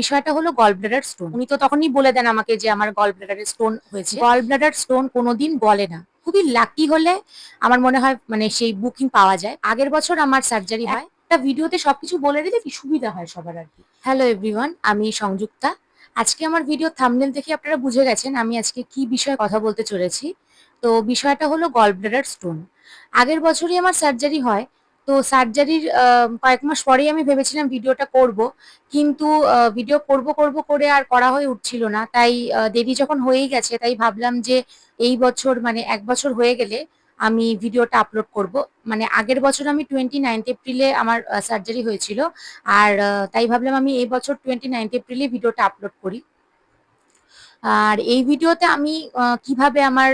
বিষয়টা হলো গল bladder stone. উনি তো তখনই বলে দেন আমাকে যে আমার গল ব্লাডারে স্টোন হয়েছে। গল ব্লাডার স্টোন কোনোদিন গলে না। খুবই লাকি হলে আমার মনে হয় মানে সেই বুকিং পাওয়া যায়। আগের বছর আমার সার্জারি হয়। একটা ভিডিওতে সবকিছু বলে দিলে কি সুবিধা হয় সবার আর কি। হ্যালো এভরিওয়ান, আমি সংযুক্তা। আজকে আমার ভিডিও থাম্বনেল দেখে আপনারা বুঝে গেছেন আমি আজকে কি বিষয়ে কথা বলতে চলেছি। তো বিষয়টা হলো গল ব্লাডার স্টোন। আগের বছরই আমার সার্জারি হয়। তো সার্জারির কয়েক মাস পরেই আমি ভেবেছিলাম ভিডিওটা করব, কিন্তু ভিডিও করব করে আর করা হয়ে উঠছিল না। তাই দেরি যখন হয়েই গেছে তাই ভাবলাম যে এই বছর মানে ১ বছর হয়ে গেলে আমি ভিডিওটা আপলোড করব। মানে আগের বছর আমি 29th এপ্রিলে আমার সার্জারি হয়েছিল। আর তাই ভাবলাম আমি এই বছর 29th এপ্রিলে ভিডিওটা আপলোড করি। আর এই ভিডিওতে আমি কিভাবে আমার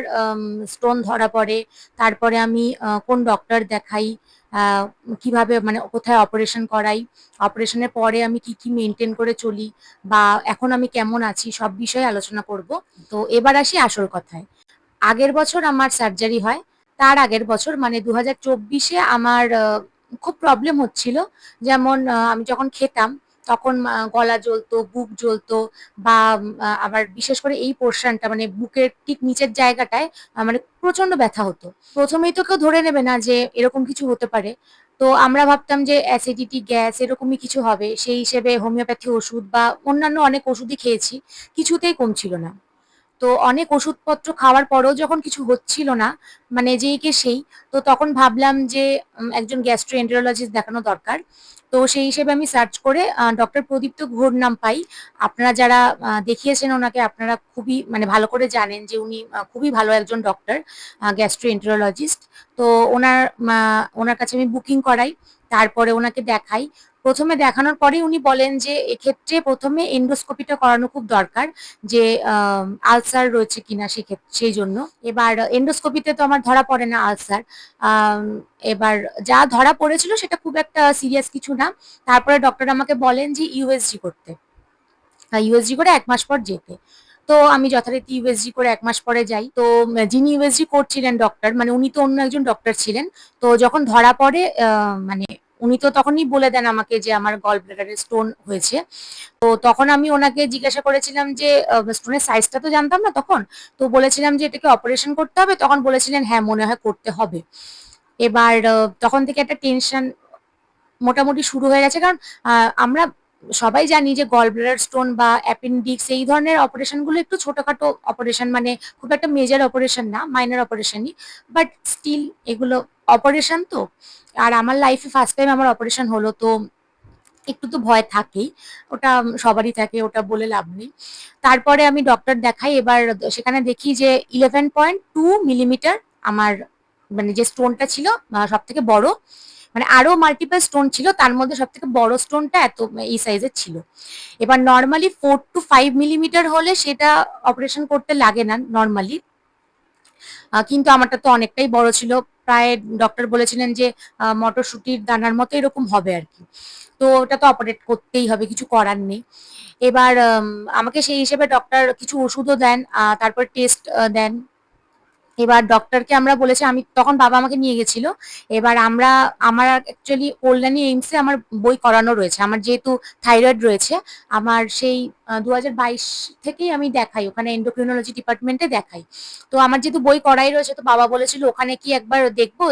স্টোন ধরা পড়ে, তারপরে আমি কোন ডক্টর দেখাই, আহ, কিভাবে মানে কোথায় অপারেশন করাই, অপারেশনের পরে আমি কি কি মেনটেন করে চলি, বা এখন আমি কেমন আছি, সব বিষয়ে আলোচনা করব। তো এবার আসি আসল কথায়। আগের বছর আমার সার্জারি হয়। তার আগের বছর মানে 2024-এ আমার খুব প্রবলেম হচ্ছিল। যেমন আমি যখন খেতাম তখন গলা জ্বলতো, বুক জ্বলতো, বা আবার বিশেষ করে এই পোর্শনটা মানে বুকের ঠিক নিচের জায়গাটায় মানে প্রচন্ড ব্যথা হতো। প্রথমেই তো কেউ ধরে নেবে না যে এরকম কিছু হতে পারে। তো আমরা ভাবতাম যে অ্যাসিডিটি, গ্যাস এরকমই কিছু হবে। সেই হিসেবে হোমিওপ্যাথি ওষুধ বা অন্যান্য অনেক ওষুধই খেয়েছি, কিছুতেই কমছিল না। তো অনেক ওষুধপত্র খাওয়ার পরেও যখন কিছু হচ্ছিল না, মানে যেই কে সেই, তো তখন ভাবলাম যে একজন গ্যাস্ট্রোএন্টারোলজিস্ট দেখানো দরকার। তো সেই হিসেবে আমি সার্চ করে ডক্টর প্রদীপ্ত ঘোর নাম পাই। আপনারা যারা দেখিয়েছেন ওনাকে আপনারা খুবই মানে ভালো করে জানেন যে উনি খুবই ভালো একজন ডক্টর, গ্যাস্ট্রোএন্টারোলজিস্ট। তো ওনার কাছে আমি বুকিং করাই, তারপরে ওনাকে দেখাই। প্রথমে দেখানোর পরেই উনি বলেন যে এক্ষেত্রে প্রথমে এন্ডোস্কোপিটা করানো খুব দরকার, যে আলসার রয়েছে কিনা সেক্ষেত্রে, সেই জন্য। এবার এন্ডোস্কোপিতে তো আমার ধরা পড়ে না আলসার। এবার যা ধরা পড়েছিল সেটা খুব একটা সিরিয়াস কিছু না। তারপরে ডক্টর আমাকে বলেন যে ইউএসজি করতে, ইউএসজি করে ১ মাস পর যেতে। তো আমি যথারীতি ইউএসজি করে ১ মাস পরে যাই। তো যিনি ইউএসজি করছিলেন ডক্টর, মানে উনি তো অন্য একজন ডক্টর ছিলেন। তো যখন ধরা পড়ে মানে উনি তো তখনই বলে দেন আমাকে যে আমার গল ব্লাডারে স্টোন হয়েছে। তো তখন আমি ওনাকে জিজ্ঞাসা করেছিলাম যে স্টোনের সাইজটা তো জানতাম না তখন। তো বলেছিলাম যে এটাকে অপারেশন করতে হবে, তখন বলেছিলেন হ্যাঁ মনে হয় করতে হবে। এবার তখন থেকে একটা টেনশন মোটামুটি শুরু হয়ে গেছে, কারণ আমরা সবাই জানি যে গল ব্লাডার স্টোন বা অ্যাপেন্ডিক্স এই ধরনের অপারেশন গুলো একটু ছোটখাটো অপারেশন, মানে খুব একটা মেজর অপারেশন না, মাইনর অপারেশনই। বাট স্টিল এগুলো অপারেশন তো। আর আমার লাইফে ফার্স্ট টাইম আমার অপারেশন হলো, তো একটু তো ভয় থাকেই। ওটা সবারই থাকে, ওটা বলে লাভ নেই। তারপরে আমি ডক্টর দেখাই। এবার সেখানে দেখি যে 11.2 মিলিমিটার আমার মানে যে স্টোনটা ছিল সব থেকে বড়। মানে আরো মাল্টিপল স্টোন ছিল, তার মধ্যে সব থেকে বড় স্টোনটা এত এই সাইজের ছিল। এবার নর্মালি 4 to 5 মিলিমিটার হলে সেটা অপারেশন করতে লাগে না নর্মালি, কিন্তু আমারটা তো অনেকটাই বড় ছিল। প্রায় ডক্টর বলেছিলেন যে মটরশুটির দানার মতো এরকম হবে আর কি। তো ওটা তো অপারেট করতেই হবে, কিছু করার নেই। এবার আমাকে সেই হিসেবে ডক্টর কিছু ওষুধও দেন, তারপর টেস্ট দেন। এবার ডক্টরকে আমরা বলেছি, আমি তখন বাবা আমাকে নিয়ে গেছিল। এবার আমার অ্যাকচুয়ালি কল্যাণী এইমসে আমার বই করানো রয়েছে। আমার যেহেতু থাইরয়েড রয়েছে, আমার সেই 2022 থেকেই আমি দেখাই ওখানে, এন্ডোক্রিনোলজি ডিপার্টমেন্টে দেখাই। তো আমার যেহেতু বই করাই রয়েছে, তো বাবা বলেছিল ওখানে কি একবার দেখবো,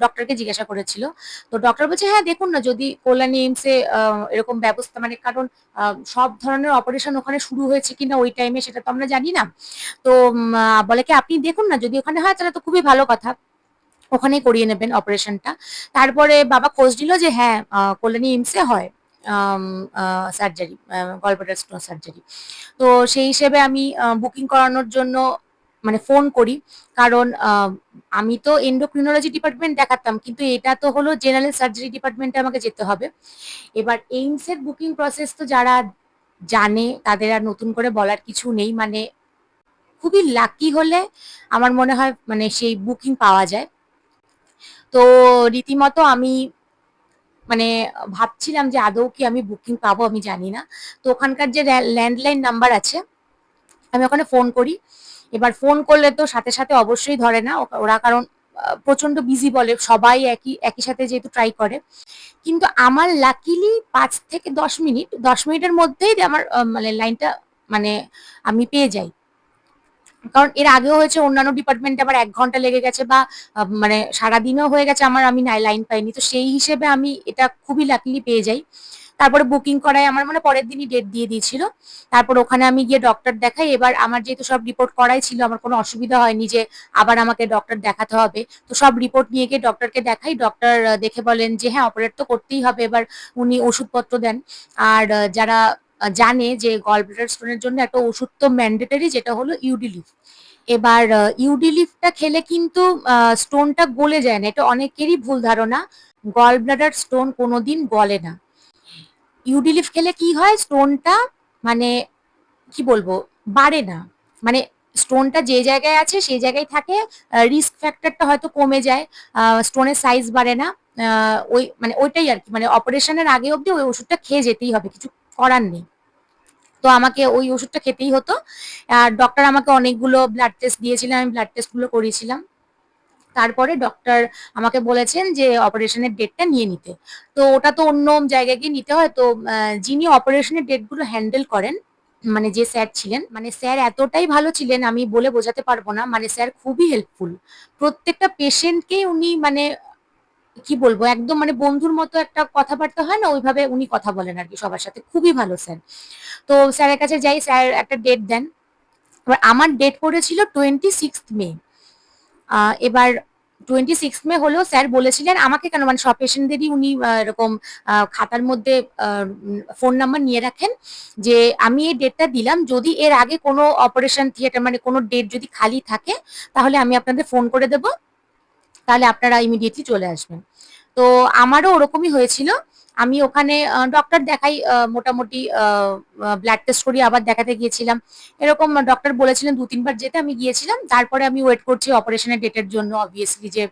ডক্টরকে জিজ্ঞাসা করেছিল। তো ডক্টর বলছে হ্যাঁ দেখুন না, যদি কল্যাণী এইমসে এরকম ব্যবস্থা, মানে কারণ সব ধরনের অপারেশন ওখানে শুরু হয়েছে কিনা ওই টাইমে সেটা তো আমরা জানি না। তো বলে কি আপনি দেখুন না, যদি ওখানে হয় তাহলে তো খুবই ভালো কথা, ওখানেই করিয়ে নেবেন অপারেশনটা। তারপরে বাবা খোঁজ নিল যে হ্যাঁ কল্যাণী এইমসে হয় সার্জারি, গলব্লাডার স্টোন সার্জারি। তো সেই হিসেবে আমি বুকিং করানোর জন্য মানে ফোন করি, কারণ আমি তো এন্ডোক্রিনোলজি ডিপার্টমেন্ট দেখাতাম, কিন্তু এটা তো হলো জেনারেল সার্জারি ডিপার্টমেন্টে আমাকে যেতে হবে। এবার এইমস এর বুকিং প্রসেস তো যারা জানে তাদের আর নতুন করে বলার কিছু নেই। মানে খুবই লাকি হলে আমার মনে হয় মানে সেই বুকিং পাওয়া যায়। তো রীতিমতো আমি মানে ভাবছিলাম যে আদৌ কি আমি বুকিং পাবো, আমি জানি না। তো ওখানকার যে ল্যান্ডলাইন নাম্বার আছে আমি ওখানে ফোন করি। এবার ফোন করলে তো সাথে সাথে অবশ্যই ধরে না ওরা, কারণ প্রচন্ড বিজি বলে, সবাই একই একই সাথে যেহেতু ট্রাই করে। কিন্তু আমার লাকিলি 5 থেকে 10 মিনিট, 10 মিনিটের মধ্যেই আমার মানে লাইনটা মানে আমি পেয়ে যাই। কারণ এর আগেও হয়েছে অন্যান্য ডিপার্টমেন্টে আমার 1 ঘন্টা লেগে গেছে, বা মানে সারাদিনও হয়ে গেছে আমি লাইন পাইনি। তো সেই হিসেবে আমি এটা খুবই লাকিলি পেয়ে যাই। তারপরে বুকিং করায় আমার মানে পরের দিনই ডেট দিয়ে দিয়েছিল। তারপর ওখানে আমি গিয়ে ডক্টর দেখাই। এবার আমার যেহেতু সব রিপোর্ট করাই ছিল, আমার কোনো অসুবিধা হয়নি যে আবার আমাকে ডক্টর দেখাতে হবে। তো সব রিপোর্ট নিয়ে গিয়ে ডক্টরকে দেখাই। ডক্টর দেখে বলেন যে হ্যাঁ, অপারেট তো করতেই হবে। এবার উনি ওষুধপত্র দেন। আর যারা জানে যে গল ব্লাডার স্টোনের জন্য একটা ওষুধ তো ম্যান্ডেটরি, যেটা হলো ইউডিলিফ। এবার ইউডিলিফটা খেলে কিন্তু স্টোনটা গলে যায় না, এটা অনেকেরই ভুল ধারণা। গল ব্লাডার স্টোন কোনোদিন গলে না। ইউডিলিফ খেলে কি হয়, স্টোনটা মানে কি বলবো, বাড়ে না। মানে স্টোনটা যে জায়গায় আছে সেই জায়গায় থাকে, রিস্ক ফ্যাক্টরটা হয়তো কমে যায়, স্টোনের সাইজ বাড়ে না। ওই মানে ওইটাই আর কি, মানে অপারেশনের আগে অবধি ওই ওষুধটা খেয়ে যেতেই হবে, কিছু করার নেই। তো আমাকে ওই ওষুধটা খেতেই হতো। আর ডক্টর আমাকে অনেকগুলো ব্লাড টেস্ট দিয়েছিলেন, আমি ব্লাড টেস্ট গুলো করিয়েছিলাম। তারপরে ডক্টর আমাকে বলেছেন যে অপারেশনের ডেটটা নিয়ে নিতে। তো ওটা তো অন্য জায়গায় গিয়ে নিতে হয়। তো যিনি অপারেশনের ডেটগুলো হ্যান্ডেল করেন, মানে যে স্যার ছিলেন, মানে স্যার এতটাই ভালো ছিলেন আমি বলে বোঝাতে পারবো না। মানে স্যার খুবই হেল্পফুল। প্রত্যেকটা পেশেন্টকে উনি মানে কি বলবো, একদম মানে বন্ধুর মতো একটা কথাবার্তা হয় না, ওইভাবে উনি কথা বলেন আর কি সবার সাথে। খুবই ভালো স্যার। তো স্যারের কাছে যাই, স্যার একটা ডেট দেন। এবার আমার ডেট পড়েছিল 26 মে। এবার 26 মে হলেও স্যার বলেছিলেন আমাকে, কেন মানে সব পেশেন্টদেরই উনি এরকম খাতার মধ্যে ফোন নাম্বার নিয়ে রাখেন, যে আমি এই ডেটটা দিলাম, যদি এর আগে কোনো অপারেশন থিয়েটার মানে কোনো ডেট যদি খালি থাকে, তাহলে আমি আপনাদের ফোন করে দেব, তাহলে আপনারা ইমিডিয়েটলি চলে আসবেন। তো আমারও ওরকমই হয়েছিল। আমি ওখানে ডক্টর দেখাই, মোটামুটি ব্লাড টেস্ট করি, আবার দেখাতে গিয়েছিলাম। এরকম ডক্টর বলেছিলেন 2-3 বার যেতে, আমি গিয়েছিলাম। তারপরে আমি ওয়েট করছি অপারেশনের ডেটের জন্য, অবভিয়াসলি যে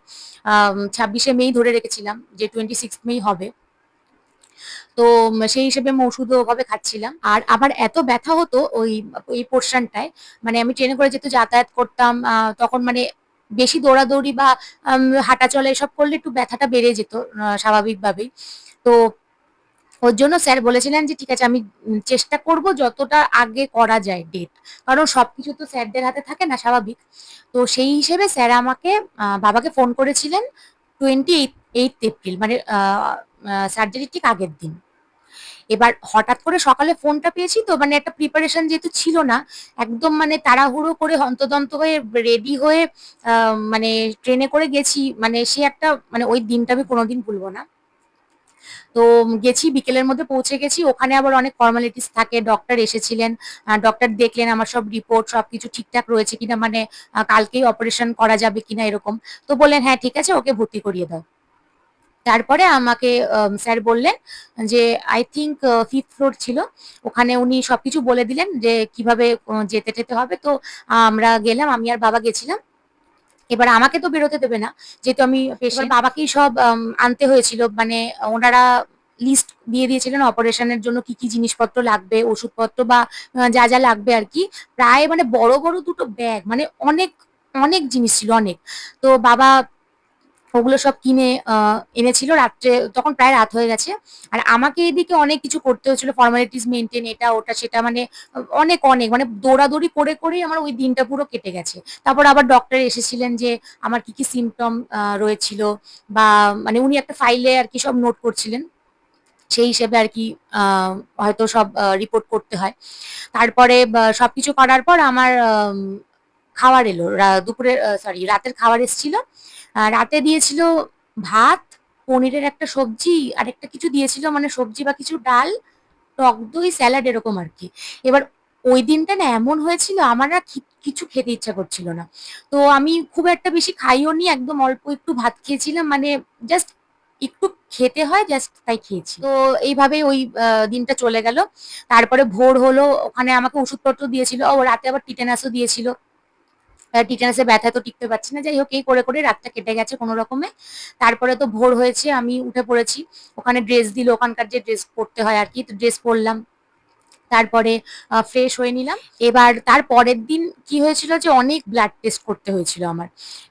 26শে মে ধরে রেখেছিলাম যে 26 মে হবে। তো সেই হিসেবে আমি ওষুধও ওভাবে খাচ্ছিলাম। আর আবার এত ব্যথা হতো ওই ওই পোর্শনটায়, মানে আমি ট্রেনে করে যেহেতু যাতায়াত করতাম, তখন মানে বেশি দৌড়াদৌড়ি বা হাঁটা চলা এসব করলে একটু ব্যথাটা বেড়ে যেত স্বাভাবিকভাবেই। তো ওর জন্য স্যার বলেছিলেন যে ঠিক আছে, আমি চেষ্টা করব যতটা আগে করা যায় ডেট, কারণ সবকিছু তো স্যারদের হাতে থাকে না, স্বাভাবিক। তো সেই হিসেবে স্যার আমাকে বাবাকে ফোন করেছিলেন 28 এপ্রিল, মানে সার্জারি ঠিক আগের দিন। এবার হঠাৎ করে সকালে ফোনটা পেয়েছি, তো মানে একটা প্রিপারেশন যেহেতু ছিল না, একদম মানে তাড়াহুড়ো করে হন্তদন্ত হয়ে রেডি হয়ে মানে ট্রেনে করে গেছি, মানে সে একটা মানে ওই দিনটা আমি কোনোদিন ভুলবো না। তো গেছি, বিকেলের মধ্যে পৌঁছে গেছি। ওখানে আবার অনেক ফর্মালিটিস থাকে, ডক্টর এসেছিলেন। ডক্টর দেখলেন আমার সব রিপোর্ট সবকিছু ঠিকঠাক রয়েছে কিনা, মানে কালকেই অপারেশন করা যাবে কিনা এরকম। তো বললেন হ্যাঁ ঠিক আছে, ওকে ভর্তি করিয়ে দাও। তারপরে আমাকে স্যার বললেন যে আই থিঙ্ক 5th ফ্লোর ছিল, ওখানে উনি সবকিছু বলে দিলেন যে কিভাবে যেতে টেতে হবে। তো আমরা গেলাম, আমি আর বাবা গেছিলাম। এবার আমাকে তো বেরোতে দেবে না, যেহেতু আমি পেশেন্ট। বাবাকেই সব আনতে হয়েছিল, মানে ওনারা লিস্ট দিয়ে দিয়েছিলেন অপারেশনের জন্য কি কি জিনিসপত্র লাগবে, ওষুধপত্র বা যা যা লাগবে আর কি। প্রায় মানে বড় বড় দুটো ব্যাগ, মানে অনেক অনেক জিনিস ছিল, অনেক। তো বাবা ওগুলো সব কিনে এনেছিল রাত্রে, তখন প্রায় রাত হয়ে গেছে। আর আমাকে এদিকে অনেক কিছু করতে হয়েছিল, ফর্মালিটিস মেনটেন, এটা ওটা সেটা, মানে অনেক অনেক মানে দৌড়াদৌড়ি করে করেই আমার ওই দিনটা পুরো কেটে গেছে। তারপর আবার ডক্টর এসেছিলেন যে আমার কি কি সিমটম রয়েছিল, বা মানে উনি একটা ফাইলে আর কি সব নোট করছিলেন, সেই হিসেবে আর কি হয়তো সব রিপোর্ট করতে হয়। তারপরে সবকিছু করার পর আমার খাবার এলো, দুপুরে সরি রাতের খাবার এসেছিল। রাতে দিয়েছিল ভাত, পনিরের একটা সবজি, আর একটা কিছু দিয়েছিল, মানে সবজি বা কিছু ডাল, টক দই, স্যালাড এরকম আর কি। এবার ওই দিনটা না এমন হয়েছিল আমার না কিছু খেতে ইচ্ছা করছিল না। তো আমি খুব একটা বেশি খাইও নি, একদম অল্প একটু ভাত খেয়েছিলাম, মানে জাস্ট একটু খেতে হয় জাস্ট, তাই খেয়েছি। তো এইভাবেই ওই দিনটা চলে গেল। তারপরে ভোর হলো, ওখানে আমাকে ওষুধপত্র দিয়েছিল, ও রাতে আবার টিটেনাসও দিয়েছিল। টিটেনাসের ব্যথায় তো টিকতে পারছি না, যাই হোক এই করে করে রাতটা কেটে গেছে কোনো রকমে। তারপরে তো ভোর হয়েছে, আমি উঠে পড়েছি। ওখানে ড্রেস দিল, ওখানকার যে ড্রেস পরতে হয় আর কি, তো ড্রেস পরলাম। তারপরে ফ্রেশ হয়ে নিলাম। এবার তার পরের দিন কি হয়েছিল যে অনেক ব্লাড টেস্ট করতে হয়েছিল আমার।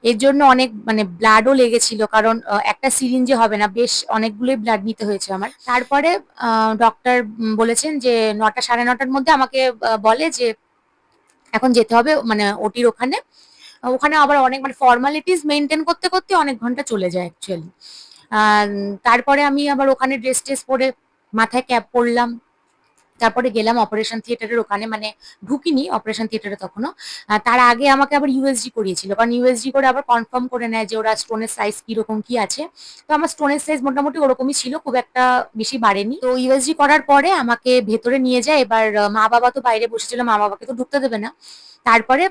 এর জন্য অনেক মানে ব্লাডও লেগেছিল, কারণ একটা সিরিঞ্জে হবে না, বেশ অনেকগুলোই ব্লাড নিতে হয়েছে আমার। তারপরে ডক্টর বলেছেন যে ৯টা ৯:৩০ মধ্যে আমাকে বলে যে এখন যেতে হবে মানে ওটির ওখানে। ওখানে আবার অনেক মানে ফর্মালিটিস মেইনটেইন করতে, করতে অনেক ঘন্টা চলে যায় অ্যাকচুয়ালি। আ তারপরে আমি আবার ওখানে ড্রেস-টেস পরে মাথায় ক্যাপ পরলাম। তারপরে গেলাম অপারেশন থিয়েটারের ওখানে, মানে ঢুকিনি অপারেশন থিয়েটারে তখনো। তার আগে আমাকে আবার ইউএসজি করিয়েছিল। কারণ ইউএসজি করে আবার কনফার্ম করে নেয় যে ওরা স্টোনের সাইজ কিরকম কি আছে। তো আমার স্টোনের সাইজ মোটামুটি ওরকমই ছিল, খুব একটা বেশি বাড়েনি। তো ইউএসজি করার পরে আমাকে ভেতরে নিয়ে যায়। এবার মা-বাবা তো বাইরে বসেছিল, মা-বাবাকে তো ঢুকতে দেবে না। তারপরে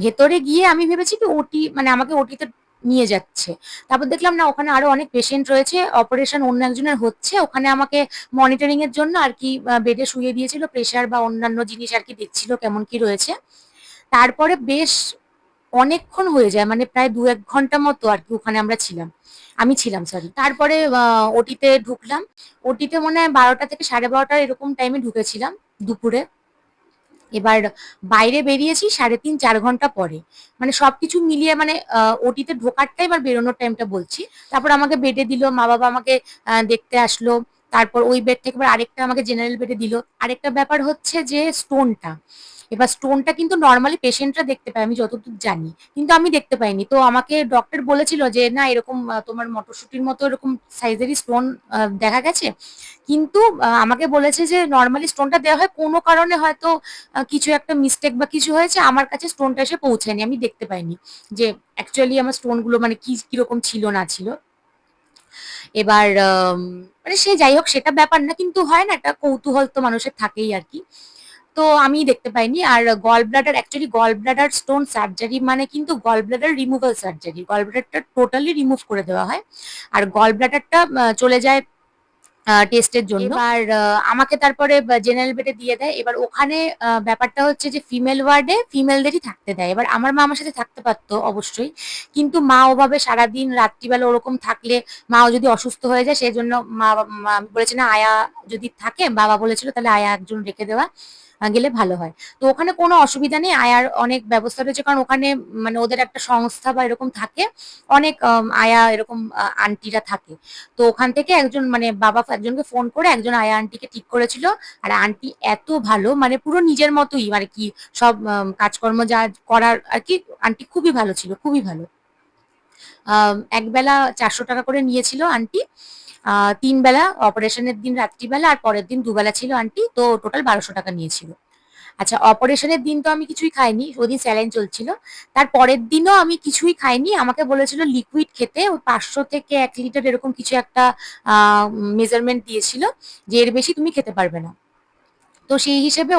ভেতরে গিয়ে আমি ভেবেছি কি ওটি মানে আমাকে ওটিতে নিয়ে যাচ্ছে। তারপর দেখলাম না, ওখানে আরো অনেক পেশেন্ট রয়েছে। অপারেশন অন্য একজনের হচ্ছে। ওখানে আমাকে মনিটরিং এর জন্য আরকি বেডে শুইয়ে দিয়েছিল। প্রেশার বা অন্যান্য জিনিস আরকি দেখছিল কেমন কি রয়েছে। তারপরে বেশ অনেকক্ষণ হয়ে যায়, মানে প্রায় ২-১ ঘন্টা মতো আরকি ওখানে আমরা ছিলাম। আমি ছিলাম সরি। তারপরে ওটিতে ঢুকলাম। ওটিতে মনে হয় ১২টা থেকে ১২:৩০ এরকম টাইমে ঢুকেছিলাম দুপুরে। এবার বাইরে বেরিয়েছি ৩.৫-৪ ঘন্টা পরে। মানে সবকিছু মিলিয়ে মানে ওটিতে ঢোকার টাইম আর বেরোনোর টাইমটা বলছি। তারপর আমাকে বেডে দিল। মা-বাবা আমাকে দেখতে আসলো। তারপর ওই বেড থেকে আবার আরেকটা আমাকে জেনারেল বেডে দিল। আরেকটা ব্যাপার হচ্ছে যে স্টোনটা। এবার স্টোনটা কিন্তু নরমালি পেশেন্টরা দেখতে পায় আমি যতদূর জানি। কিন্তু আমি দেখতে পাইনি। তো আমাকে ডক্টর বলেছিল যে, "না এরকম তোমার মটরশুঁটির মতো এরকম সাইজেরই স্টোন দেখা গেছে।" কিন্তু আমাকে বলেছে যে নরমালি স্টোনটা দেওয়া হয় কোনো কারণে হয়তো কিছু একটা মিস্টেক বা কিছু হয়েছে, আমার কাছে স্টোনটা এসে পৌঁছায়নি, আমি দেখতে পাইনি যে অ্যাকচুয়ালি আমার স্টোন গুলো মানে কি কিরকম ছিল না ছিল। এবার মানে সে যাই হোক সেটা ব্যাপার না, কিন্তু হয় না একটা কৌতূহল তো মানুষের থাকেই আর কি। তো আমি দেখতে পাইনি। আর gall bladder actually gall bladder stone surgery মানে কিন্তু gall bladder removal surgery, gall ব্লাডারটা টোটালি রিমুভ করে দেওয়া হয়। আর গল ব্লাডারটা চলে যায় টেস্টের জন্য। এবার আমাকে তারপরে জেনারেল বেডে দিয়ে দেয়। এবার ওখানে ব্যাপারটা হচ্ছে যে ফিমেল ওয়ার্ডে ফিমেলদেরই থাকতে দেয়। এবার আমার মা আমার সাথে থাকতে পারতো অবশ্যই। কিন্তু মা ওভাবে সারাদিন রাত্রিবেলা ওরকম থাকলে মাও যদি অসুস্থ হয়ে যায়, সেজন্য মা বলেছে না আয়া যদি থাকে, বাবা বলেছিল তাহলে আয়া একজন রেখে দেওয়া গেলে ভালো হয়। তো ওখানে কোনো অসুবিধা নেই। আয়ার অনেক ব্যবস্থা রয়েছে, কারণ ওখানে মানে ওদের একটা সংস্থা বা এরকম থাকে। অনেক আয়া এরকম আন্টিরা থাকে। তো ওখান থেকে একজন মানে বাবা একজনকে ফোন করে একজন আয়া আন্টিকে ঠিক করেছিল। আর আন্টি এত ভালো, মানে পুরো নিজের মতোই মানে কি সব কাজকর্ম যা করার আর কি, আন্টি খুবই ভালো ছিল, খুবই ভালো। একবেলা 400 টাকা করে নিয়েছিল আন্টি। ৩ বেলা, অপারেশনের দিন রাত্রিবেলা আর পরের দিন দুবেলা ছিল আন্টি, তো টোটাল ১২০০ টাকা নিয়েছিল। আচ্ছা, অপারেশনের দিন তো আমি কিছুই খাইনি, ওদিন স্যালাইন চলছিল। তার পরের দিনও আমি কিছুই খাইনি। আমাকে বলেছিল লিকুইড খেতে, ওই ৫০০ থেকে ১ লিটার এরকম কিছু একটা মেজারমেন্ট দিয়েছিল যে এর বেশি তুমি খেতে পারবে না। তো সেই হিসেবে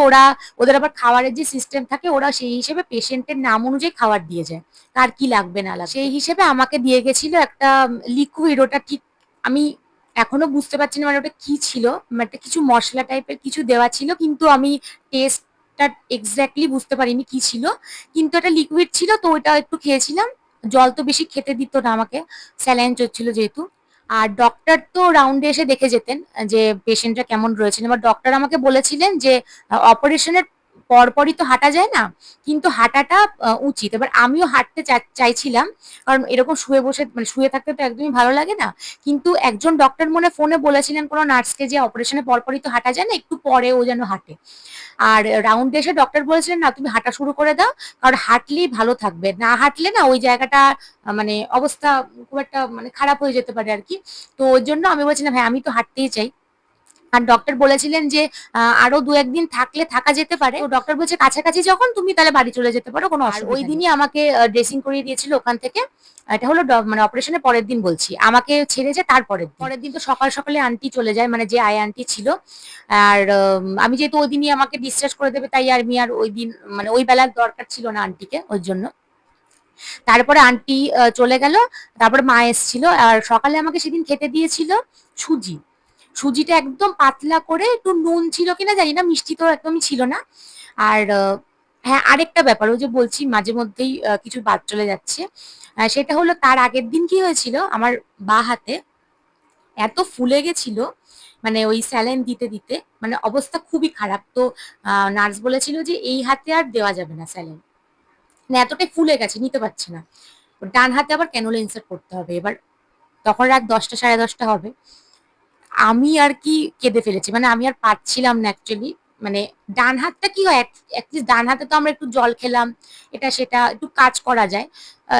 ওদের আবার খাবারের যে সিস্টেম থাকে, ওরা সেই হিসেবে পেশেন্টের নাম অনুযায়ী খাবার দিয়ে যায়, কার কি লাগবে না লাগবে। সেই হিসেবে আমাকে দিয়ে গেছিল একটা লিকুইড, ওটা ঠিক আমি এখনো বুঝতে পারছি না মানে ওটা কি ছিল। মানে একটা কিছু মশলা টাইপের কিছু দেওয়া ছিল, কিন্তু আমি টেস্টটা এক্স্যাক্টলি বুঝতে পারিনি কি ছিল। কিন্তু একটা লিকুইড ছিল, তো ওইটা একটু খেয়েছিলাম। জল তো বেশি খেতে দিত না আমাকে, স্যালাইন চলছিল যেহেতু। আর ডক্টর তো রাউন্ডে এসে দেখে যেতেন যে পেশেন্টরা কেমন রয়েছেন। এবার ডক্টর আমাকে বলেছিলেন যে অপারেশনের পরপরই তো হাঁটা যায় না, কিন্তু হাঁটাটা উচিত। এবার আমিও হাঁটতে চাইছিলাম, কারণ এরকম শুয়ে বসে মানে শুয়ে থাকতে তো একদমই ভালো লাগে না। কিন্তু একজন ডক্টর মনে ফোনে বলেছিলেন কোনো নার্সকে যে অপারেশনের পরপরই তো হাঁটা যায় না, একটু পরে ও যেন হাঁটে। আর রাউন্ডে এসে ডক্টর বলেছিলেন না তুমি হাঁটা শুরু করে দাও, কারণ হাঁটলেই ভালো থাকবে, না হাঁটলে না ওই জায়গাটা মানে অবস্থা খুব একটা মানে খারাপ হয়ে যেতে পারে আর কি। তো ওই জন্য আমি বলছিলাম হ্যাঁ আমি তো হাঁটতেই চাই। আর ডক্টর বলেছিলেন যে আরো ২-১ দিন থাকলে থাকা যেতে পারে। তো ডক্টর বলছে কাছাকাছি যখন তুমি তাহলে বাড়ি চলে যেতে পারো, কোনো অসুবিধা নেই। ওই দিনই আমাকে ড্রেসিং করিয়ে দিয়েছিল ওখান থেকে। এটা হলো মানে অপারেশনের পরের দিন বলছি। আমাকে ছেড়ে যায় তার পরের দিন। পরের দিন তো সকাল সকালে আন্টি চলে যায়, মানে যে আয়া আন্টি ছিল। আর আমি যেহেতু ওই দিনই আমাকে ডিসচার্জ করে দেবে, তাই আমি আর ওই দিন মানে ওই বেলার দরকার ছিল না আন্টিকে, ওই জন্য। তারপরে আন্টি চলে গেল। তারপরে মা এসছিল। আর সকালে আমাকে সেদিন খেতে দিয়েছিল সুজি। সুজিটা একদম পাতলা করে, একটু নুন ছিল কিনা জানি না, মিষ্টি তো একদমই ছিল না। আর হ্যাঁ আরেকটা ব্যাপার, ওই যে বলছি মাঝে মধ্যেই কিছু বাদ চলে যাচ্ছে। সেটা হলো তার আগের দিন কি হয়েছিল, আমার বাঁ হাতে এত ফুলে গেছিল মানে ওই স্যালাইন দিতে দিতে মানে অবস্থা খুবই খারাপ। তো নার্স বলেছিল যে এই হাতে আর দেওয়া যাবে না স্যালাইন, মানে এতটাই ফুলে গেছে, নিতে পারছে না। ডান হাতে আবার ক্যানুলা ইনসার্ট করতে হবে। এবার তখন রাত 10টা 10:30 হবে। আমি আর কি কেঁদে ফেলেছি, মানে আমি আর পারছিলাম না অ্যাকচুয়ালি। মানে ডান হাতটা কি হয়, অ্যাটলিস্ট ডান হাতে তো আমরা একটু জল খেলাম, এটা সেটা একটু কাজ করা যায়।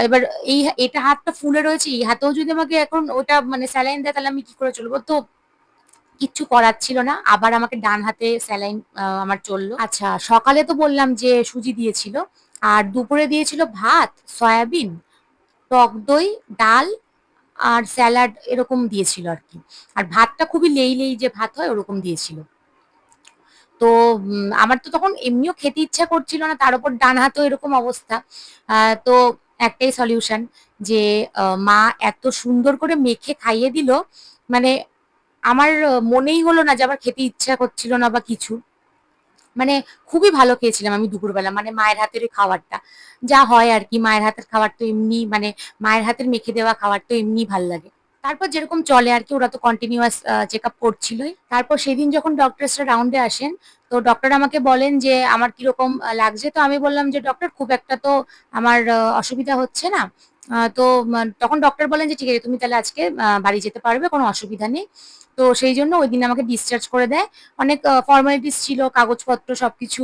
এবার এটা হাতটা ফুলে রয়েছে, এই হাতেও যদি আমাকে এখন ওটা মানে স্যালাইন দেয় তাহলে আমি কি করে চলবো? তো কিচ্ছু করার ছিল না, আবার আমাকে ডান হাতে স্যালাইন আমার চললো। আচ্ছা, সকালে তো বললাম যে সুজি দিয়েছিল, আর দুপুরে দিয়েছিল ভাত, সয়াবিন, টক দই, ডাল আর স্যালাড এরকম দিয়েছিল আর কি। আর ভাতটা খুবই লেই লেই যে ভাত হয় ওরকম দিয়েছিল। তো আমার তো তখন এমনিও খেতে ইচ্ছা করছিল না, তার উপর ডান হাতেও এরকম অবস্থা। তো একটাই সলিউশন যে মা এত সুন্দর করে মেখে খাইয়ে দিল, মানে আমার মনেই হলো না যে আমার খেতে ইচ্ছা করছিল না বা কিছু। মানে খুবই ভালো খেয়েছিলাম আমি দুপুরবেলা, মানে মায়ের হাতের ওই খাবারটা যা হয় আর কি। মায়ের হাতের খাবার তো এমনি মানে মায়ের হাতের মেখে দেওয়া খাবার তো এমনি ভাল লাগে। তারপর যেরকম চলে আর কি, ওরা তো কন্টিনিউয়াস চেক আপ করছিলই। তারপর সেদিন যখন ডক্টরসরা রাউন্ডে আসেন, তো ডক্টর আমাকে বলেন যে আমার কিরকম লাগছে। তো আমি বললাম যে ডক্টর খুব একটা তো আমার অসুবিধা হচ্ছে না। তো তখন ডক্টর বলেন যে ঠিক আছে, তুমি তাহলে আজকে বাড়ি যেতে পারবে, কোনো অসুবিধা নেই। তো সেই জন্য ওই দিন আমাকে ডিসচার্জ করে দেয়। অনেক ফর্মালিটিস ছিল, কাগজপত্র সবকিছু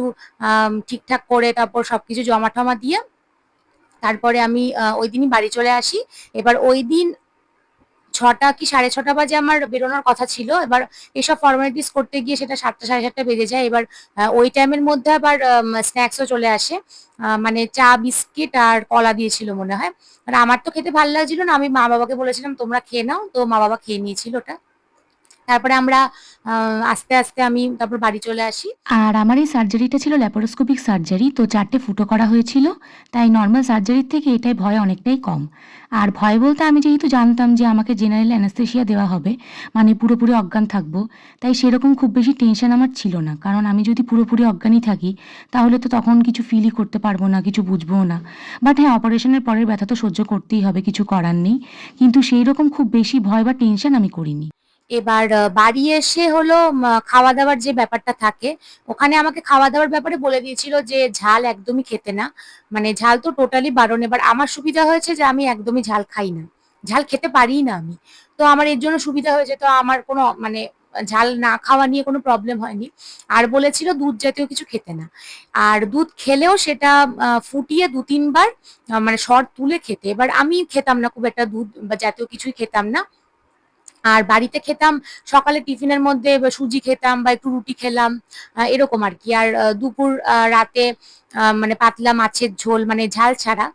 ঠিকঠাক করে তারপর সবকিছু জমা টমা দিয়ে তারপরে আমি ওই দিনই বাড়ি চলে আসি। এবার ওই দিন 6টা কি 6:30 বাজে আমার বেরোনোর কথা ছিল। এবার এসব ফর্মালিটিস করতে গিয়ে সেটা 7টা 7:30 বেজে যায়। এবার ওই টাইমের মধ্যে আবার স্ন্যাক্সও চলে আসে। মানে চা বিস্কিট আর কলা দিয়েছিল মনে হয়। আর আমার তো খেতে ভালো লাগছিল না, আমি মা বাবাকে বলেছিলাম তোমরা খেয়ে নাও, তো মা বাবা খেয়ে নিয়েছিল ওটা। তারপরে আমরা আস্তে আস্তে আমি তারপর বাড়ি চলে আসি। আর আমার এই সার্জারিটা ছিল ল্যাপারোস্কোপিক সার্জারি, তো 4টে ফুটো করা হয়েছিল। তাই নর্মাল সার্জারির থেকে এটাই ভয় অনেকটাই কম। আর ভয় বলতে আমি যেহেতু জানতাম যে আমাকে জেনারেল অ্যানেস্থেসিয়া দেওয়া হবে, মানে পুরোপুরি অজ্ঞান থাকবো, তাই সেরকম খুব বেশি টেনশন আমার ছিল না। কারণ আমি যদি পুরোপুরি অজ্ঞানই থাকি তাহলে তো তখন কিছু ফিলই করতে পারবো না, কিছু বুঝবো না। বাট হ্যাঁ, অপারেশনের পরের ব্যথা তো সহ্য করতেই হবে, কিছু করার নেই। কিন্তু সেই রকম খুব বেশি ভয় বা টেনশন আমি করিনি। এবার বাড়ি এসে হলো খাওয়া দাওয়ার যে ব্যাপারটা থাকে, ওখানে আমাকে খাওয়া দাওয়ার ব্যাপারে বলে দিয়েছিল যে ঝাল একদমই খেতে না, মানে ঝাল তো টোটালি বারণ। এবার আমার সুবিধা হয়েছে যে আমি একদমই ঝাল খাই না, ঝাল খেতে পারি না আমি। তো আমার এর জন্য সুবিধা হয়েছে, তো আমার কোনো মানে ঝাল না খাওয়া নিয়ে কোনো প্রবলেম হয়নি। আর বলেছিল দুধ জাতীয় কিছু খেতে না, আর দুধ খেলেও সেটা ফুটিয়ে 2-3 বার মানে সর তুলে খেতে। এবার আমি খেতাম না খুব একটা দুধ বা জাতীয় কিছুই খেতাম না। আর বাড়িতে খেতাম সকালে টিফিনের মধ্যে সুজি খেতাম বা একটু রুটি খেলাম, এরকম আর কি। আর দুপুর রাতে মানে পাতলা মাছের ঝোল মানে ঝাল ছাড়া,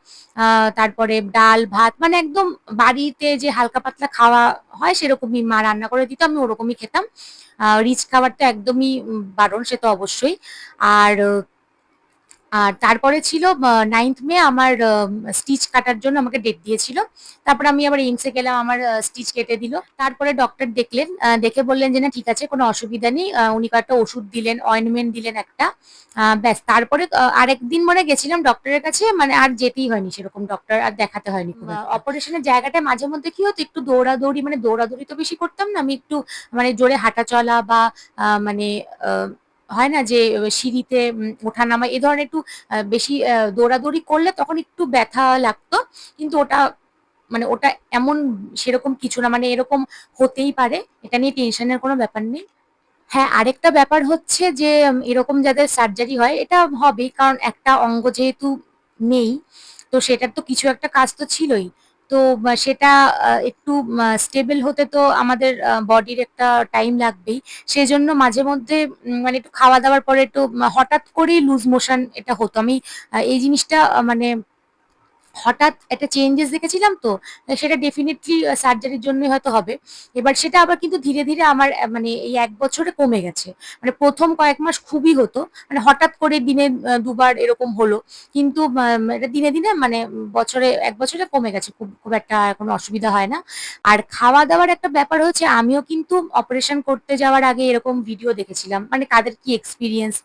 তারপরে ডাল ভাত মানে একদম বাড়িতে যে হালকা পাতলা খাওয়া হয় সেরকমই মা রান্না করে দিত, আমি ওরকমই খেতাম। রিচ খাবার তো একদমই বারণ, সে তো অবশ্যই। আর আর তারপরে ছিল 9th মে আমার স্টিচ কাটার জন্য আমাকে ডেট দিয়েছিল। তারপরে আমি আবার এইমসে গেলাম, আমার স্টিচ কেটে দিল। তারপরে ডক্টর দেখলেন, দেখে বললেন যে না ঠিক আছে, কোনো অসুবিধা নেই। উনি কয়েকটা ওষুধ দিলেন, অয়েনমেন্ট দিলেন একটা। ব্যাস তারপরে আরেকদিন মনে গেছিলাম ডক্টরের কাছে, মানে আর যেতেই হয়নি সেরকম, ডক্টর আর দেখাতে হয়নি খুব একটা। অপারেশনের জায়গাটায় মাঝে মধ্যে কি হতো, একটু দৌড়াদৌড়ি, মানে দৌড়াদৌড়ি তো বেশি করতাম না আমি, একটু মানে জোরে হাঁটা চলা বা মানে হয় না যে সিঁড়িতে ওঠানামা এ ধরনের একটু বেশি দৌড়াদৌড়ি করলে তখন একটু ব্যথা লাগতো। কিন্তু ওটা মানে ওটা এমন সেরকম কিছু না, মানে এরকম হতেই পারে, এটা নিয়ে টেনশনের কোনো ব্যাপার নেই। হ্যাঁ, আরেকটা ব্যাপার হচ্ছে যে এরকম যাদের সার্জারি হয় এটা হবেই, কারণ একটা অঙ্গ যেহেতু নেই, তো সেটার তো কিছু একটা কাজ তো ছিলই। তো সেটা একটু স্টেবল হতে তো আমাদের বডির একটা টাইম লাগবেই। সেজন্য মাঝে মধ্যে মানে একটু খাওয়া দাওয়ার পরে একটু হঠাৎ করেই লুজ মোশন এটা হতো। আমি এই জিনিসটা মানে হঠাৎ একটা চেঞ্জেস দেখেছিলাম, তো সেটা ডেফিনেটলি সার্জারির জন্যই হয়তো হবে। এবার সেটা আবার কিন্তু ধীরে ধীরে আমার মানে এই 1 বছরে কমে গেছে। মানে প্রথম কয়েক মাস খুবই হতো, মানে হঠাৎ করে দিনে 2 বার এরকম হলো। কিন্তু এটা দিনে দিনে মানে বছরে 1 বছরে কমে গেছে, খুব খুব একটা কোনো অসুবিধা হয় না। আর খাওয়া দাওয়ার একটা ব্যাপার হচ্ছে, আমিও কিন্তু অপারেশন করতে যাওয়ার আগে এরকম ভিডিও দেখেছিলাম, মানে কাদের কি এক্সপিরিয়েন্স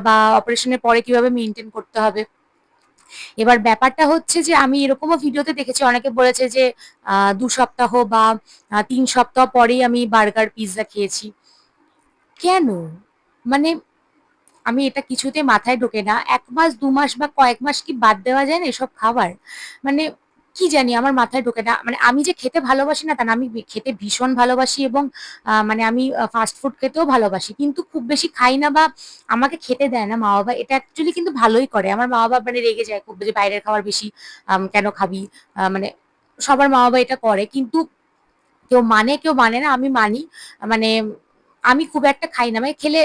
বা অপারেশনের পরে কিভাবে মেনটেন করতে হবে। এবার ব্যাপারটা হচ্ছে যে আমি এরকমও ভিডিওতে দেখেছি, অনেকে বলেছে যে 2 সপ্তাহ বা 3 সপ্তাহ পরেই আমি বার্গার পিৎজা খেয়েছি। কেন? মানে আমি এটা কিছুতেই মাথায় ঢোকে না। ১ মাস ২ মাস বা কয়েক মাস কি বাদ দেওয়া যায় না এসব খাবার? মানে কি জানি আমার মাথায় ঢোকে না। মানে আমি যে খেতে ভালোবাসি না তা না। আমি খেতে ভীষণ ভালোবাসি এবং মানে আমি ফাস্ট ফুড খেতেও ভালোবাসি। কিন্তু খুব বেশি খাই না বা আমাকে খেতে দেয় না মা-বাবা। এটা অ্যাকচুয়ালি কিন্তু ভালোই করে। আমার মা-বাবা মানে রেগে যায় খুব যে বাইরের খাবার বেশি কেন খাবি? মানে সবার মা-বাবা এটা করে। কিন্তু কেউ মানে না। আমি মানি। মানে আমি খুব একটা খাই না। মানে খেলে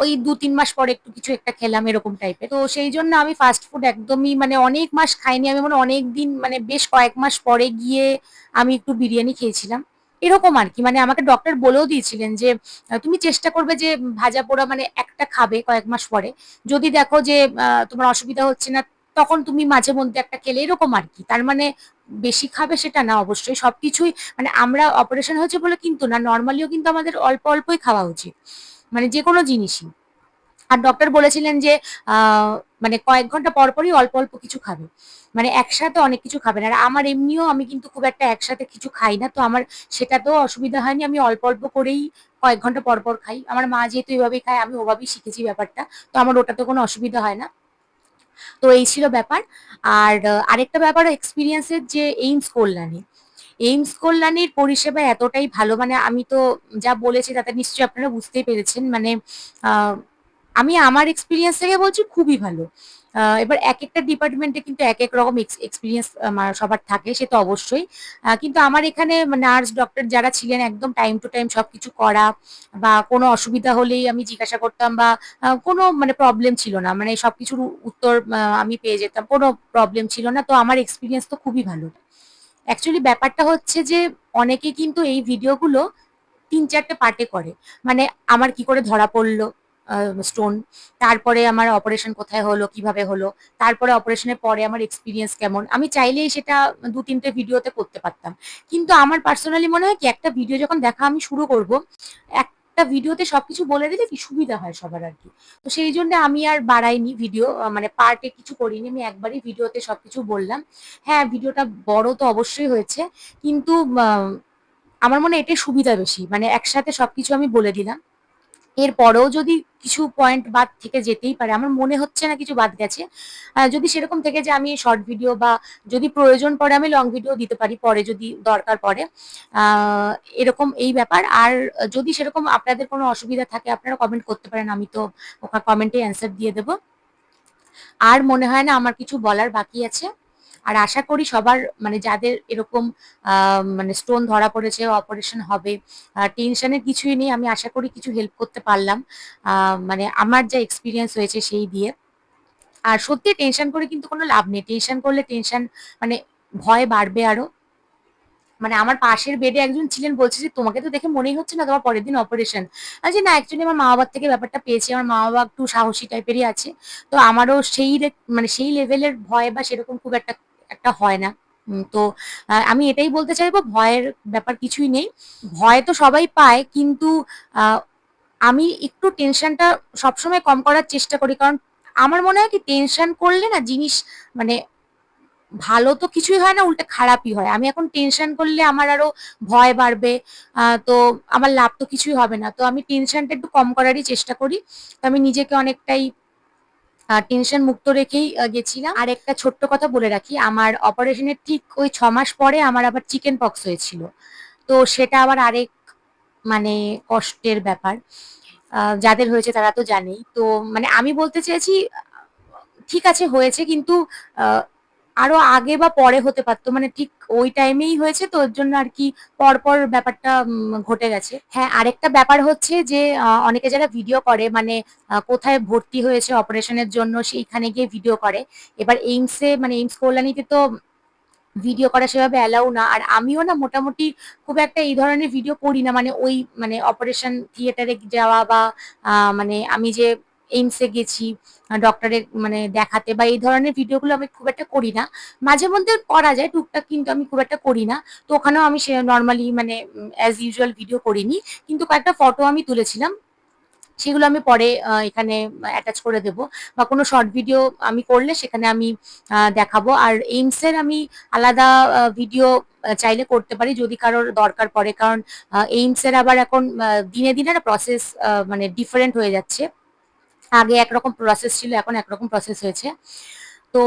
ওই ২-৩ মাস পরে একটু কিছু একটা খেলাম এরকম টাইপের। তো সেইজন্য আমি ফাস্ট ফুড একদমই মানে অনেক মাস খাইনি। আমি মনে হয় অনেকদিন মানে বেশ কয়েক মাস পরে গিয়ে আমি একটু বিরিয়ানি খেয়েছিলাম। এরকম আরকি। মানে আমাকে ডক্টর বলেও দিয়েছিলেন যে, "তুমি চেষ্টা করবে যে ভাজা-পোড়া মানে একটা খাবে কয়েক মাস পরে। যদি দেখো যে তোমার অসুবিধা হচ্ছে না, তখন তুমি মাঝে মধ্যে একটা খেলে" এরকম আরকি। তার মানে বেশি খাবে সেটা না অবশ্যই। সবকিছুই মানে আমরা অপারেশন হয়েছে বলে কিন্তু না, নরমালিও কিন্তু আমাদের অল্প, অল্পই খাওয়া উচিত। মানে যেকোনো জিনিসই। আর ডক্টর বলেছিলেন যে আ মানে কয়েক ঘন্টা পর, পরই অল্প, অল্প কিছু খাবে। মানে একসাথে অনেক কিছু খাবে না। আর আমার এমনিও আমি কিন্তু খুব একটা একসাথে কিছু খাই না। তো আমার সেটাতেও অসুবিধা হয়নি। আমি অল্প, অল্প করেই কয়েক ঘন্টা পর, পর খাই। আমার মা যেহেতু এভাবেই খায়, আমি ওভাবেই শিখেছি ব্যাপারটা। তো আমার ওটাতে কোনো অসুবিধা হয় না। তো এই ছিল ব্যাপার। আর আরেকটা ব্যাপার এক্সপেরিয়েন্স এর যে এইমস কল্যাণী। এইমস কল্যাণীর পরিষেবা এতটাই ভালো মানে আমি তো যা বলেছি তাতে নিশ্চয়ই আপনারা বুঝতেই পেরেছেন। মানে আ আমি আমার এক্সপেরিয়েন্স থেকে বলছি খুবই ভালো। এবার একেকটা ডিপার্টমেন্টে কিন্তু একেক রকম এক্সপেরিয়েন্স সবার থাকে সে তো অবশ্যই। কিন্তু আমার এখানে নার্স, ডক্টর যারা ছিলেন একদম টাইম টু টাইম সবকিছু করা বা কোনো অসুবিধা হলেই আমি জিজ্ঞাসা করতাম বা কোনো মানে প্রবলেম ছিল না। মানে সবকিছুর উত্তর আমি পেয়ে যেতাম। কোনো প্রবলেম ছিল না। তো আমার এক্সপেরিয়েন্স তো খুবই ভালো। অ্যাকচুয়ালি ব্যাপারটা হচ্ছে যে অনেকে কিন্তু এই ভিডিওগুলো ৩-৪ টে পার্টে করে। মানে আমার কি করে ধরা পড়লো আ স্টোন, তারপরে আমার অপারেশন কোথায় হলো, কিভাবে হলো, তারপরে অপারেশনের পরে আমার এক্সপেরিয়েন্স কেমন। আমি চাইলেই সেটা ২-৩ টে ভিডিওতে করতে পারতাম। কিন্তু আমার পার্সোনালি মনে হয় কি একটা ভিডিও যখন দেখা আমি শুরু করব, একটা ভিডিওতে সবকিছু বলে দিলে কি সুবিধা হয় সবার আরকি। তো সেইজন্য আমি আর বাড়াইনি ভিডিও মানে পার্টে কিছু করিনি। আমি একবারই ভিডিওতে সবকিছু বললাম। হ্যাঁ, ভিডিওটা বড় তো অবশ্যই হয়েছে। কিন্তু আ আমার মনে হয় এটাই সুবিধা বেশি। মানে একসাথে সবকিছু আমি বলে দিলাম। এরপরেও যদি কিছু পয়েন্ট বাদ থেকে যেতেই পারে। আমার মনে হচ্ছে না কিছু বাদ গেছে। যদি সেরকম থেকে যে আমি শর্ট ভিডিও বা যদি প্রয়োজন পড়ে আমি লং ভিডিও দিতে পারি পরে যদি দরকার পড়ে। আ এরকম এই ব্যাপার। আর যদি সেরকম আপনাদের কোনো অসুবিধা থাকে আপনারা কমেন্ট করতে পারেন। আমি তো কমেন্টে অ্যান্সার দিয়ে দেব। আর মনে হয় না আমার কিছু বলার বাকি আছে। আর আশা করি সবার মানে যাদের এরকম আ মানে স্টোন ধরা পড়েছে, অপারেশন হবে, টেনশনের কিছুই নেই। আমি আশা করি কিছু হেল্প করতে পারলাম। আ মানে আমার যা এক্সপেরিয়েন্স হয়েছে সেই দিয়ে। আর সত্যি টেনশন করে কিন্তু কোনো লাভ নেই। টেনশন করলে মানে ভয় বাড়বে আরো। মানে আমার পাশের বেডে একজন ছিলেন বলছে যে, "তোমাকে তো দেখে মনেই হচ্ছে না তোমার পরের দিন অপারেশন।" আমি বলছি, "না অ্যাকচুয়ালি আমার মা-বাবার থেকে ব্যাপারটা পেয়েছি। আমার মা-বাবা একটু সাহসী টাইপেরই আছে। তো আমারও মানে সেই লেভেলের ভয় বা সেরকম খুব একটা হয় না।" তো আমি এটাই বলতে চাইবো ভয়ের ব্যাপার কিছুই নেই। ভয় তো সবাই পায় কিন্তু আ আমি একটু টেনশনটা সবসময় কম করার চেষ্টা করি। কারণ আমার মনে হয় কি টেনশন করলে না জিনিস মানে ভালো তো কিছুই হয় না, উল্টে খারাপই হয়। আমি এখন টেনশন করলে আমার আরো ভয় বাড়বে। তো আমার লাভ তো কিছুই হবে না। তো আমি টেনশনটা একটু কম করারই চেষ্টা করি। তো আমি নিজেকে অনেকটাই টেনশন মুক্ত রেখেই গেছিলাম। আর একটা ছোট্ট কথা বলে রাখি, আমার অপারেশনের ঠিক ওই ৬ মাস পরে আমার আবার চিকেন পক্স হয়েছিল। তো সেটা আবার আরেক মানে কষ্টের ব্যাপার। যাদের হয়েছে তারা তো জানেই। তো মানে আমি বলতে চেয়েছি ঠিক আছে হয়েছে কিন্তু আ আরো আগে বা পরে হতে পারত। মানে ঠিক ওই টাইমেই হয়েছে তো ওর জন্য আরকি পরপর ব্যাপারটা ঘটে গেছে। হ্যাঁ, আরেকটা ব্যাপার হচ্ছে যে অনেকে যারা ভিডিও করে মানে কোথায় ভর্তি হয়েছে অপারেশনের জন্য সেইখানে গিয়ে ভিডিও করে। এবার মানে এইমস কল্যাণীতে তো ভিডিও করা সেভাবে অ্যালাউ না। আর আমিও না মোটামুটি খুব একটা এই ধরনের ভিডিও করি না। মানে ওই মানে অপারেশন থিয়েটারে যাওয়া বা মানে আমি যে এইমস এ গেছি ডক্টরের মানে দেখাতে বা এই ধরনের ভিডিওগুলো আমি খুব একটা করি না। মাঝে মধ্যে করা যায় টুকটাক কিন্তু আমি খুব একটা করি না। তো ওখানেও আমি নরমালি মানে অ্যাজ ইউজুয়াল ভিডিও করিনি। কিন্তু কয়েকটা ফটো আমি তুলেছিলাম। সেগুলো আমি পরে এখানে অ্যাটাচ করে দেব, বা কোনো শর্ট ভিডিও আমি করলে সেখানে আমি দেখাবো। আর এইমসের আমি আলাদা ভিডিও চাইলে করতে পারি যদি কারোর দরকার পড়ে, কারণ এইমসের আবার এখন দিনে দিনে না প্রসেস মানে ডিফারেন্ট হয়ে যাচ্ছে। আগে একরকম প্রসেস ছিল, এখন একরকম প্রসেস হয়েছে। তো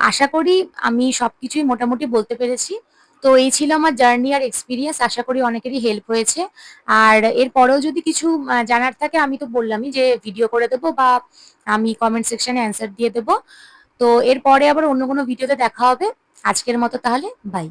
আশা করি আমি সবকিছুই মোটামুটি বলতে পেরেছি। তো এই ছিল আমার জার্নি আর এক্সপিরিয়েন্স। আশা করি অনেকেরই হেল্প হয়েছে। আর এরপরেও যদি কিছু জানার থাকে, আমি তো বললামই যে ভিডিও করে দেবো, বা আমি কমেন্ট সেকশনে অ্যান্সার দিয়ে দেবো। তো এরপরে আবার অন্য কোনো ভিডিওতে দেখা হবে। আজকের মতো তাহলে বাই।